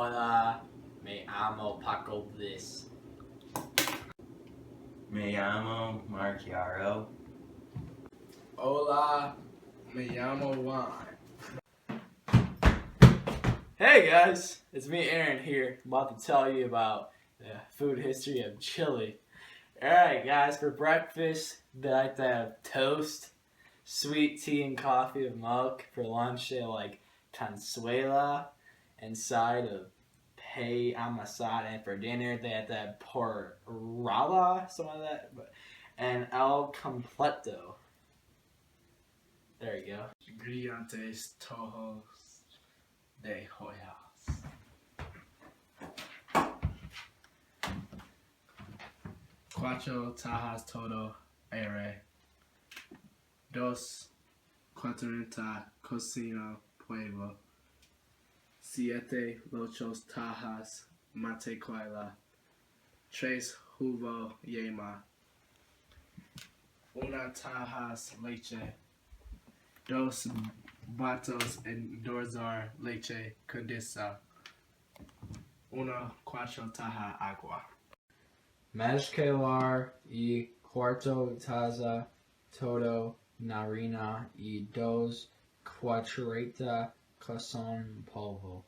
Hola, me llamo Paco Bliss. Me llamo Marchiaro. Hola, me llamo Juan. Hey guys, it's me Aaron here. I'm about to tell you about the food history of Chile. Alright guys, for breakfast they like to have toast, sweet tea and coffee with milk. For lunch they like cansuela and side of pay amasada, and for dinner they have to have porrada, something like that, and el completo. There you go. Ingredientes tojos de joyas. Cuatro tajas todo aire. Dos cuarenta cocina pueblo. Siete lochos tajas matequila. Tres jugo yema. Una tajas leche. Dos vatos endulzar leche condensada. Una cuatro taja agua. Mezclar y cuarto taza todo narina y dos cucharita sazón polvo.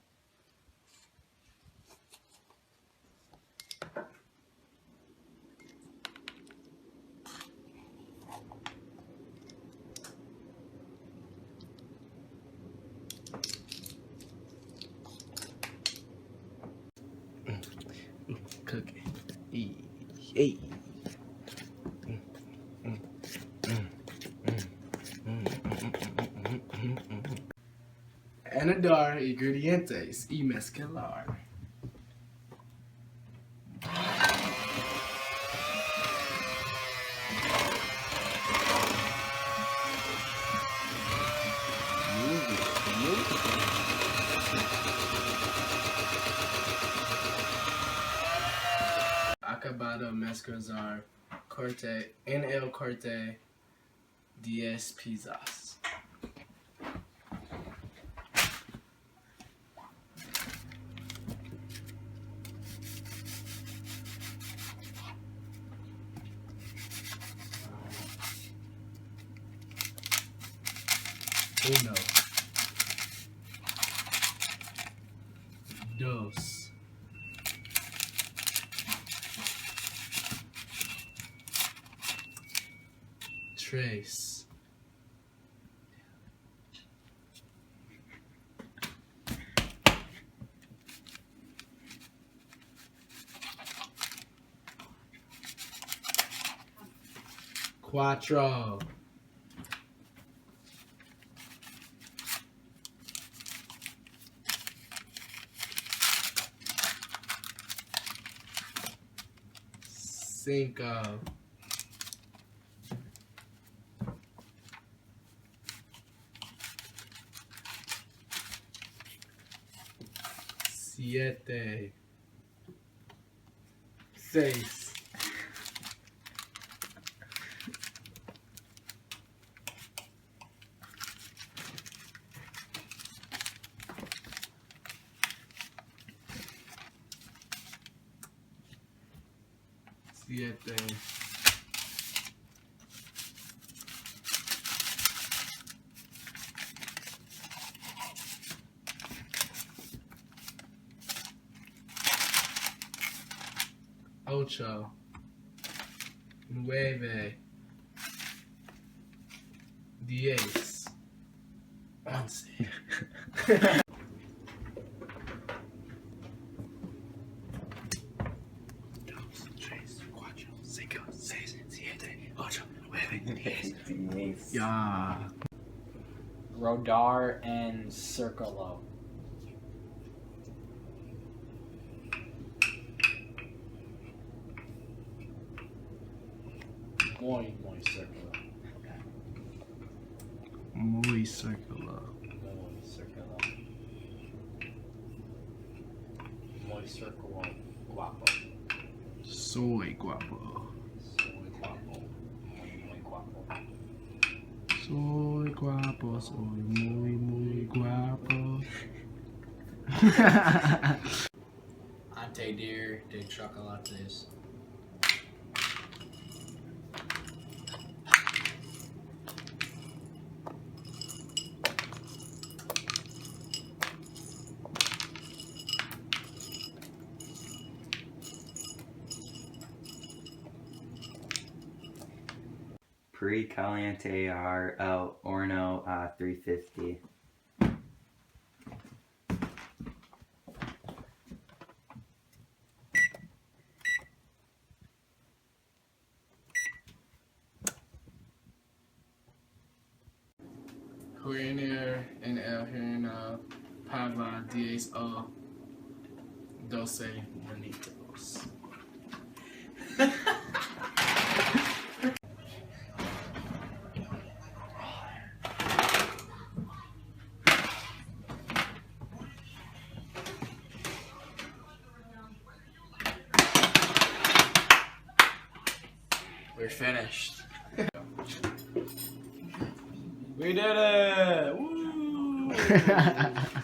Cookie. Hey. Anidar ingredientes y mezclar. Acabado mezclar corte en el corte 10 pizzas. Uno. Dos. Tres. Cuatro. Cinco. Siete. Seis. Siete. Ocho. Nueve. 10. 11. Yeah. Rodar and Circolo. Muy circular. Okay. Muy circular. Muy circular. Muy circular. Guapo. Soy guapo. Soy guapo. Muy guapo. Soy guapo, soy muy guapo. Ante deer de chocolates. Pre-Caliente El Horno 350. Junior en el Horno Pava 10 o 12 minutos. We're finished. We did it! Woo!